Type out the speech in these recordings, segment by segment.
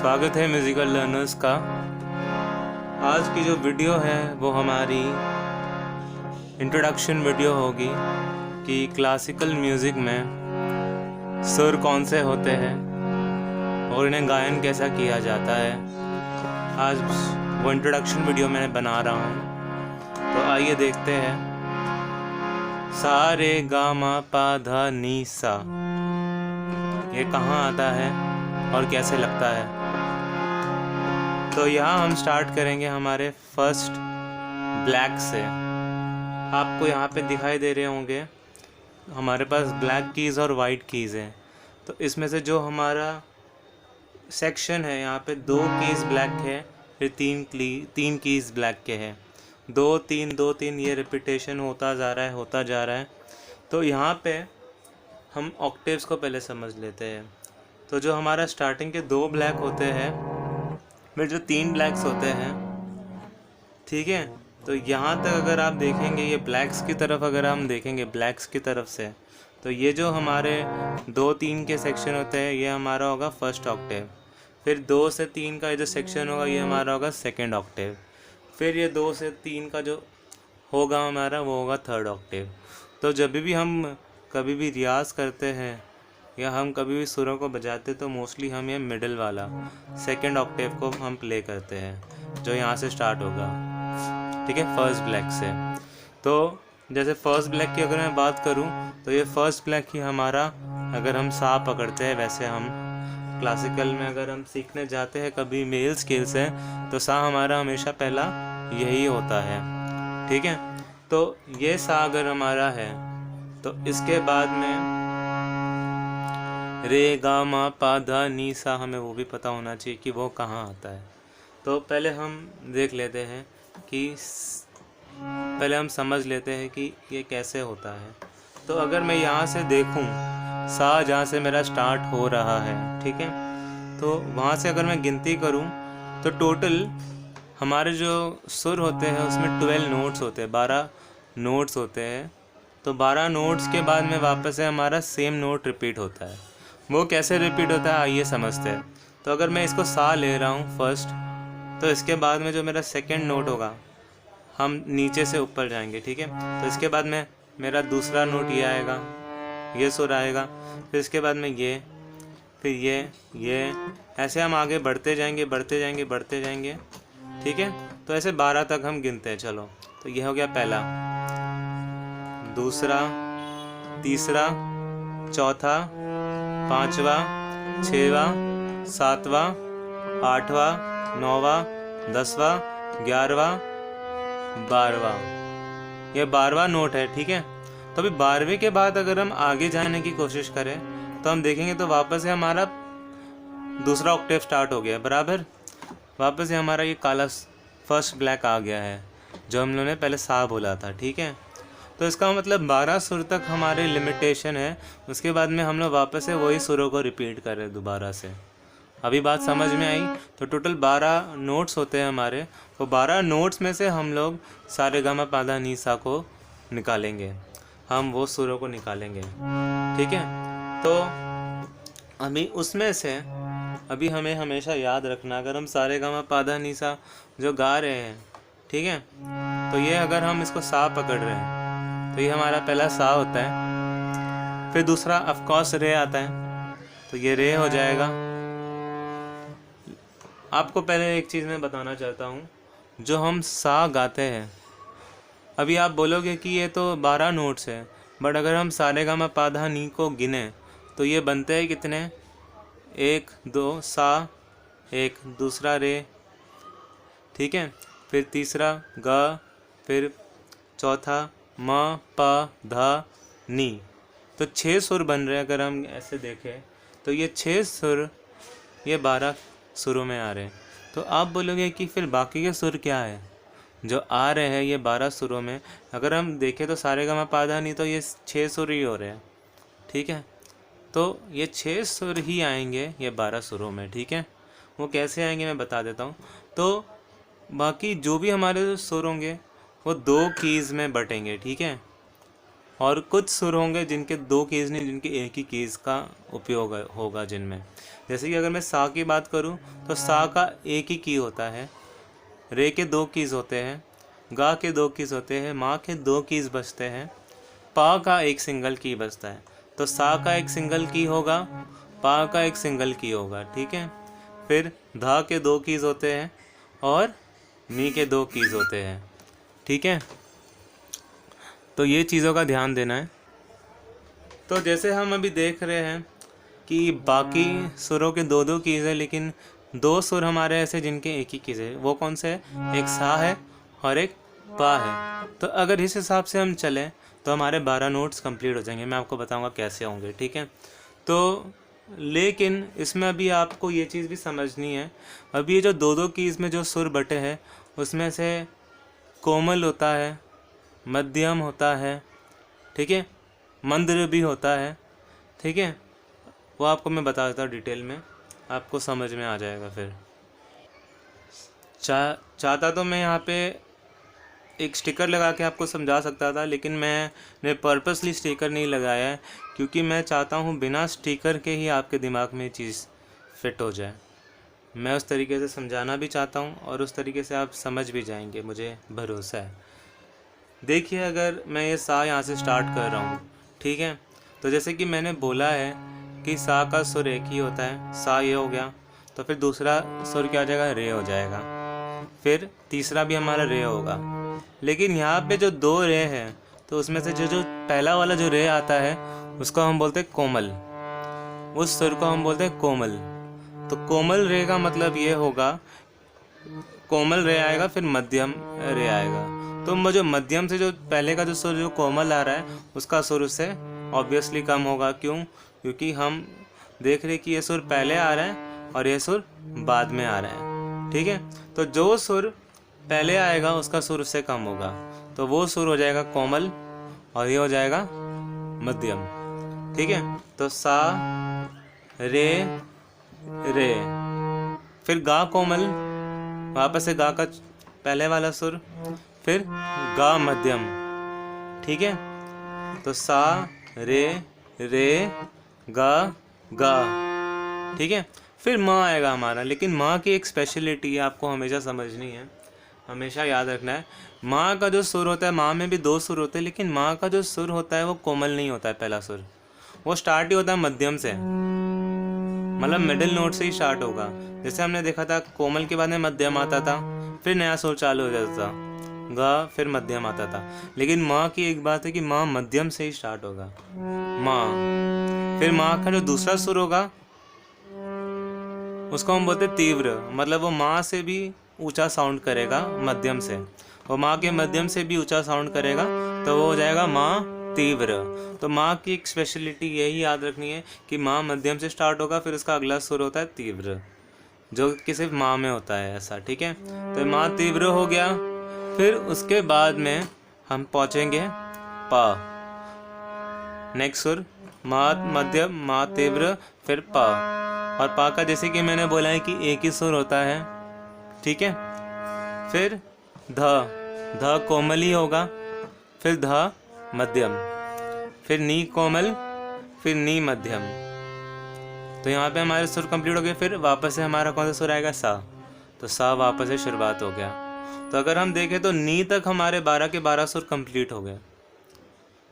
स्वागत है musical learners का। आज की जो वीडियो है वो हमारी इंट्रोडक्शन वीडियो होगी कि क्लासिकल म्यूज़िक में सुर कौन से होते हैं और इन्हें गायन कैसा किया जाता है। आज वो इंट्रोडक्शन वीडियो मैं बना रहा हूँ, तो आइए देखते हैं। सा रे गा मा पा धा नी सा, ये कहाँ आता है और कैसे लगता है। तो यहाँ हम स्टार्ट करेंगे हमारे फर्स्ट ब्लैक से। आपको यहाँ पे दिखाई दे रहे होंगे हमारे पास ब्लैक कीज़ और वाइट कीज़ हैं। तो इसमें से जो हमारा सेक्शन है, यहाँ पे 2 कीज़ ब्लैक है, फिर 3 कीज़ ब्लैक के हैं। 2 3 2 3 ये रिपीटेशन होता जा रहा है। तो यहाँ पे हम ऑक्टेव्स को पहले समझ लेते हैं। तो जो हमारा स्टार्टिंग के 2 ब्लैक होते हैं, फिर जो 3 ब्लैक्स होते हैं, ठीक है। तो यहाँ तक अगर आप देखेंगे, ये ब्लैक्स की तरफ अगर हम देखेंगे ब्लैक्स की तरफ से, तो ये जो हमारे 2-3 के सेक्शन होते हैं, ये हमारा होगा फर्स्ट ऑक्टेव। फिर 2 से 3 का ये जो सेक्शन होगा, ये हमारा होगा सेकेंड ऑक्टेव। फिर ये 2 से 3 का जो होगा हमारा, वो होगा थर्ड ऑक्टेव। तो जब भी हम कभी भी रियाज़ करते हैं या हम कभी भी सुरों को बजाते, तो मोस्टली हम ये मिडिल वाला सेकेंड ऑक्टेव को हम प्ले करते हैं, जो यहाँ से स्टार्ट होगा, ठीक है, फर्स्ट ब्लैक से। तो जैसे फर्स्ट ब्लैक की अगर मैं बात करूँ, तो ये फर्स्ट ब्लैक ही हमारा, अगर हम सा पकड़ते हैं, वैसे हम क्लासिकल में अगर हम सीखने जाते हैं कभी मेल स्केल से, तो सा हमारा हमेशा पहला यही होता है, ठीक है। तो ये सा अगर हमारा है, तो इसके बाद में रे गा मा पा धा नी सा, हमें वो भी पता होना चाहिए कि वो कहाँ आता है। तो पहले हम देख लेते हैं कि पहले हम समझ लेते हैं कि ये कैसे होता है। तो अगर मैं यहाँ से देखूँ, सा जहाँ से मेरा स्टार्ट हो रहा है, ठीक है, तो वहाँ से अगर मैं गिनती करूँ, तो टोटल हमारे जो सुर होते हैं उसमें 12 नोट्स होते हैं, 12 नोट्स होते हैं। तो 12 नोट्स के बाद में वापस से हमारा सेम नोट रिपीट होता है। वो कैसे रिपीट होता है आइए समझते हैं। तो अगर मैं इसको सा ले रहा हूँ फर्स्ट, तो इसके बाद में जो मेरा सेकंड नोट होगा, हम नीचे से ऊपर जाएंगे, ठीक है। तो इसके बाद में मेरा दूसरा नोट ये आएगा, ये सुर आएगा, फिर इसके बाद में ये, फिर ये, ऐसे हम आगे बढ़ते जाएंगे, ठीक है। तो ऐसे 12 तक हम गिनते हैं। चलो, तो ये हो गया पहला, दूसरा, तीसरा, चौथा, पाँचवा, छठवां, सातवां, आठवां, नौवां, 10वां, 11वां, 12वां, ये 12वां नोट है, ठीक है। तो अभी 12वें के बाद अगर हम आगे जाने की कोशिश करें, तो हम देखेंगे तो वापस से हमारा दूसरा ऑक्टेव स्टार्ट हो गया, बराबर। वापस से हमारा ये काला फर्स्ट ब्लैक आ गया है, जो हम लोगों ने पहले सा बोला था, ठीक है। तो इसका मतलब 12 सुर तक हमारी लिमिटेशन है। उसके बाद में हम लोग वापस से वही सुरों को रिपीट कर रहे हैं दोबारा से। अभी बात समझ में आई। तो टोटल 12 नोट्स होते हैं हमारे। तो 12 नोट्स में से हम लोग सा रे गा मा पा धा नी सा को निकालेंगे, हम वो सुरों को निकालेंगे, ठीक है। तो अभी उसमें से अभी हमें हमेशा याद रखना, अगर हम सा रे गा मा पा धा नी सा जो गा रहे हैं, ठीक है, तो ये अगर हम इसको सा पकड़ रहे हैं, तो ये हमारा पहला सा होता है। फिर दूसरा ऑफकोर्स रे आता है, तो ये रे हो जाएगा। आपको पहले एक चीज़ मैं बताना चाहता हूँ, जो हम सा गाते हैं, अभी आप बोलोगे कि ये तो 12 नोट्स है, बट अगर हम सा रे गा मा पा धा नी को गिने, तो ये बनते हैं कितने, 1 2 सा, एक दूसरा रे, ठीक है, फिर तीसरा ग, फिर चौथा म प ध नी। तो 6 सुर बन रहे हैं। अगर हम ऐसे देखें तो ये 6 सुर ये 12 सुरों में आ रहे हैं। तो आप बोलोगे कि फिर बाकी के सुर क्या है जो आ रहे हैं ये 12 सुरों में। अगर हम देखें तो सा रे गा मा पा धा नी, तो ये 6 सुर ही हो रहे हैं, ठीक है। तो ये 6 सुर ही आएंगे ये 12 सुरों में, ठीक है। वो कैसे आएंगे मैं बता देता हूँ। तो बाकी जो भी हमारे सुर होंगे वो 2 कीज़ में बटेंगे, ठीक है। और कुछ सुर होंगे जिनके दो कीज नहीं, जिनके एक ही कीज का उपयोग होगा जिनमें। जैसे कि अगर मैं सा की बात करूं तो सा का एक ही की होता है, रे के दो कीज होते हैं, गा के दो कीज होते हैं, माँ के दो कीज बजते हैं, पा का एक सिंगल की बजता है। तो सा का एक सिंगल की होगा, पा का एक सिंगल की होगा, ठीक है। फिर धा के दो कीज होते हैं और मी के दो कीज होते हैं, ठीक है। तो ये चीज़ों का ध्यान देना है। तो जैसे हम अभी देख रहे हैं कि बाकी सुरों के दो दो कीज़ है, लेकिन दो सुर हमारे ऐसे जिनके एक ही कीज़ है। वो कौन से है? एक सा है और एक पा है। तो अगर इस हिसाब से हम चलें तो हमारे 12 नोट्स कंप्लीट हो जाएंगे। मैं आपको बताऊंगा कैसे होंगे, ठीक है। तो लेकिन इसमें अभी आपको ये चीज़ भी समझनी है, अभी ये जो दो दो कीज़ में जो सुर बटे हैं उसमें से कोमल होता है, मध्यम होता है, ठीक है, मंद्र भी होता है, ठीक है। वो आपको मैं बता देता हूँ डिटेल में, आपको समझ में आ जाएगा। फिर चाहता तो मैं यहाँ पे एक स्टिकर लगा के आपको समझा सकता था, लेकिन मैंने पर्पसली स्टिकर नहीं लगाया है, क्योंकि मैं चाहता हूँ बिना स्टिकर के ही आपके दिमाग में ये चीज़ फिट हो जाए। मैं उस तरीके से समझाना भी चाहता हूँ और उस तरीके से आप समझ भी जाएंगे, मुझे भरोसा है। देखिए, अगर मैं ये सा यहाँ से स्टार्ट कर रहा हूँ, ठीक है, तो जैसे कि मैंने बोला है कि सा का सुर एक ही होता है, सा ये हो गया, तो फिर दूसरा सुर क्या हो जाएगा? रे हो जाएगा। फिर तीसरा भी हमारा रे होगा। लेकिन यहाँ पे जो दो रे हैं, तो उसमें से जो पहला वाला जो रे आता है उसको हम बोलते हैं कोमल, उस सुर को हम बोलते हैं कोमल। तो कोमल रे का मतलब ये होगा, कोमल रे आएगा फिर मध्यम रे आएगा। तो जो मध्यम से जो पहले का जो सुर जो कोमल आ रहा है उसका सुर उससे ऑब्वियसली कम होगा। क्यों? क्योंकि हम देख रहे कि ये सुर पहले आ रहा है और ये सुर बाद में आ रहा है, ठीक है। तो जो सुर पहले आएगा उसका सुर उससे कम होगा, तो वो सुर हो जाएगा कोमल और ये हो जाएगा मध्यम, ठीक है। तो सा रे रे, फिर गा कोमल, वापस से गा का पहले वाला सुर, फिर गा मध्यम, ठीक है। तो सा रे रे गा गा, ठीक है। फिर माँ आएगा हमारा, लेकिन माँ की एक स्पेशलिटी है, आपको हमेशा समझनी है, हमेशा याद रखना है। माँ का जो सुर होता है, माँ में भी दो सुर होते हैं, लेकिन माँ का जो सुर होता है वो कोमल नहीं होता है। पहला सुर वो स्टार्ट ही होता है मध्यम से, मतलब मिडिल नोट से ही स्टार्ट होगा। जैसे हमने देखा था कोमल के बाद में मध्यम आता था, फिर नया सुर चालू हो जाता था, गा फिर मध्यम आता था। लेकिन माँ की एक बात है कि माँ मध्यम से ही स्टार्ट होगा, माँ। फिर माँ का जो दूसरा सुर होगा उसको हम बोलते तीव्र, मतलब वो माँ से भी ऊंचा साउंड करेगा मध्यम से, वो माँ के मध्यम से भी ऊंचा साउंड करेगा, तो वो हो जाएगा माँ तीव्र। तो माँ की एक स्पेशलिटी यही याद रखनी है कि माँ मध्यम से स्टार्ट होगा, फिर उसका अगला सुर होता है तीव्र, जो कि सिर्फ माँ में होता है ऐसा, ठीक है। तो माँ तीव्र हो गया। फिर उसके बाद में हम पहुँचेंगे पा, नेक्स्ट सुर माँ मध्यम, माँ तीव्र, फिर पा। और पा का जैसे कि मैंने बोला है कि एक ही सुर होता है, ठीक है। फिर ध कोमल ही होगा, फिर ध मध्यम, फिर नी कोमल, फिर नी मध्यम। तो यहाँ पे हमारे सुर कंप्लीट हो गए। फिर वापस से हमारा कौन सा सुर आएगा? सा। तो सा वापस से शुरुआत हो गया। तो अगर हम देखें तो नी तक हमारे 12 के 12 सुर कंप्लीट हो गए।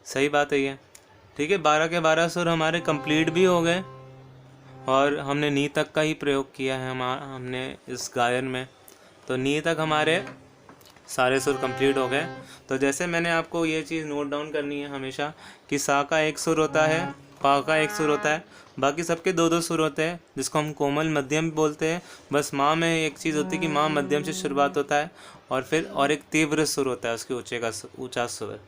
सही बात है ये, ठीक है। 12 के 12 सुर हमारे कंप्लीट भी हो गए और हमने नी तक का ही प्रयोग किया है हमने इस गायन में। तो नी तक हमारे सारे सुर कंप्लीट हो गए। तो जैसे मैंने आपको ये चीज़ नोट डाउन करनी है हमेशा कि सा का एक सुर होता है, पा का एक सुर होता है, बाकी सबके दो दो सुर होते हैं जिसको हम कोमल मध्यम बोलते हैं। बस माँ में एक चीज़ होती है कि माँ मध्यम से शुरुआत होता है और फिर और एक तीव्र सुर होता है उसके ऊंचा सुर,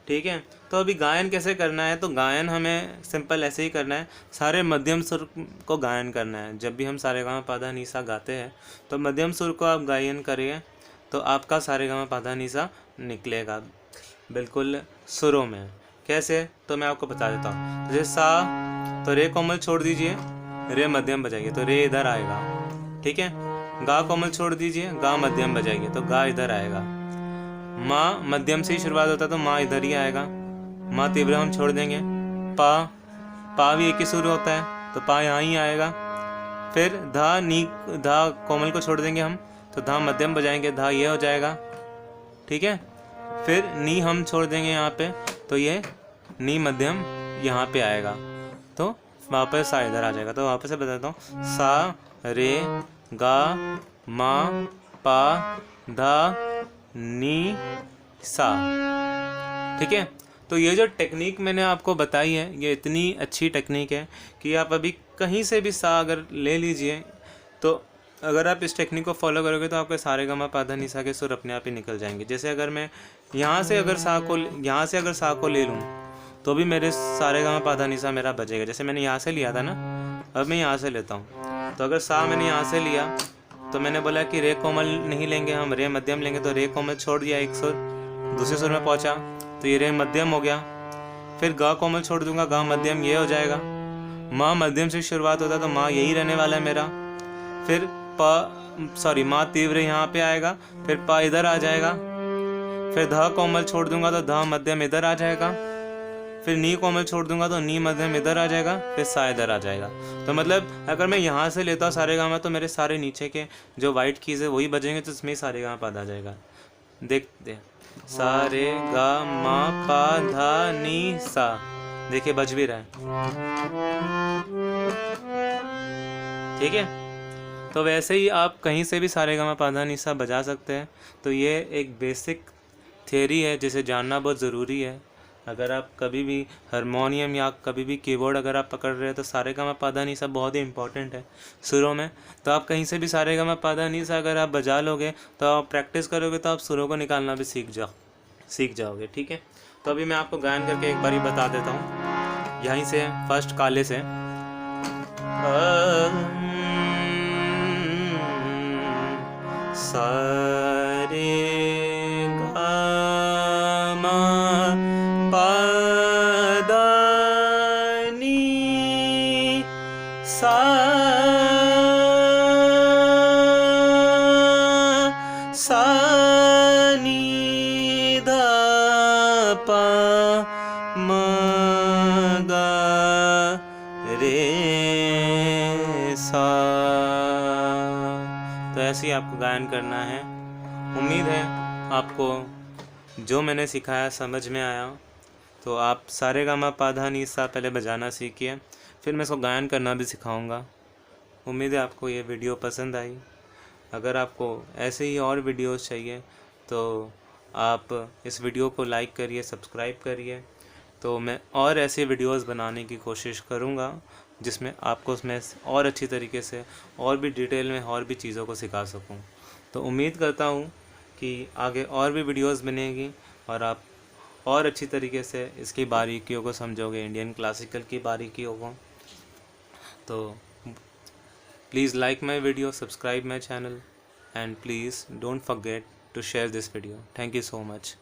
ठीक है। तो अभी गायन कैसे करना है? तो गायन हमें सिंपल ऐसे ही करना है, सारे मध्यम सुर को गायन करना है। जब भी हम सारेगामा पाधा निसा गाते हैं तो मध्यम सुर को आप गायन करिए, तो आपका सारेगामा पाधा निसा निकलेगा बिल्कुल सुरों में। कैसे? तो मैं आपको बता देता हूँ। तो जैसे सा, तो रे कोमल छोड़ दीजिए, रे मध्यम बजाइए तो रे इधर आएगा, ठीक है। गा कोमल छोड़ दीजिए, गा मध्यम बजाइए तो गा इधर आएगा। माँ मध्यम से ही शुरुआत होता है तो माँ इधर ही आएगा, मा तीव्र हम छोड़ देंगे, पा भी एक ही सुर होता है तो पा यहाँ ही आएगा। फिर धा नी, धा कोमल को छोड़ देंगे हम तो धा मध्यम बजाएंगे, धा ये हो जाएगा, ठीक है। फिर नी हम छोड़ देंगे यहाँ पे तो ये नी मध्यम यहाँ पे आएगा, तो वापस सा इधर आ जाएगा। तो वापस से बताता हूँ, सा रे गा मा पा धा नी सा, ठीक है। तो ये जो टेक्निक मैंने आपको बताई है ये इतनी अच्छी टेक्निक है कि आप अभी कहीं से भी सा अगर ले लीजिए तो अगर आप इस टेक्निक को फॉलो करोगे तो आपके सारे गा मा पा धा नी सा के सुर अपने आप ही निकल जाएंगे। जैसे अगर मैं यहाँ से अगर सा को ले लूँ तो भी मेरे सारे गा मा पा धा नी सा मेरा बजेगा। जैसे मैंने यहाँ से लिया था ना, अब मैं यहाँ से लेता हूँ। तो अगर सा मैंने यहाँ से लिया तो मैंने बोला कि रे कोमल नहीं लेंगे हम, रे मध्यम लेंगे, तो रे कोमल छोड़ दिया, एक सुर दूसरे सुर में पहुँचा तो ये रे मध्यम हो गया। फिर गा कोमल छोड़ दूंगा, गा मध्यम ये हो जाएगा। माँ मध्यम से शुरुआत होता है तो माँ यही रहने वाला है मेरा। फिर माँ तीव्र यहाँ पे आएगा, फिर पा इधर आ जाएगा। फिर धा कोमल छोड़ दूंगा तो धा मध्यम इधर आ जाएगा। फिर नी कोमल छोड़ दूंगा तो नी मध्यम इधर आ जाएगा, फिर सा इधर आ जाएगा। तो मतलब अगर मैं यहाँ से लेता हूँ सारे गामा तो मेरे सारे नीचे के जो वाइट कीज है वही बजेंगे, तो इसमें ही सारे गामा पा धा जाएगा। देखते सारे गा मा पा धा नी सा, देखिए बज भी रहा है, ठीक है। तो वैसे ही आप कहीं से भी सारे गा मा पा धा नी सा बजा सकते हैं। तो ये एक बेसिक थियरी है जिसे जानना बहुत ज़रूरी है। अगर आप कभी भी हारमोनियम या कभी भी कीबोर्ड अगर आप पकड़ रहे हो तो सारे गा मा पा धा नी सा बहुत ही इंपॉर्टेंट है सुरों में। तो आप कहीं से भी सारे गा मा पा धा नी सा अगर आप बजा लोगे तो आप प्रैक्टिस करोगे तो आप सुरों को निकालना भी सीख जाओगे, ठीक है। तो अभी मैं आपको गायन करके एक बारी बता देता हूँ। यहीं से फर्स्ट काले से सारे गा मा पा धा नी सा, सा नी धा पा मा गा रे सा। तो ऐसे ही आपको गायन करना है। उम्मीद है आपको जो मैंने सिखाया समझ में आया। तो आप सारे गा मा पा धा नी सा पहले बजाना सीखिए, फिर मैं इसको गायन करना भी सिखाऊंगा। उम्मीद है आपको ये वीडियो पसंद आई। अगर आपको ऐसे ही और वीडियोस चाहिए तो आप इस वीडियो को लाइक करिए, सब्सक्राइब करिए। तो मैं और ऐसे वीडियोस बनाने की कोशिश करूँगा जिसमें आपको उसमें और अच्छी तरीके से और भी डिटेल में और भी चीज़ों को सिखा सकूं। तो उम्मीद करता हूं कि आगे और भी वीडियोस बनेगी और आप और अच्छी तरीके से इसकी बारीकियों को समझोगे, इंडियन क्लासिकल की बारीकियों को। तो please like my video, subscribe my channel, and please don't forget to share this video. Thank you so much.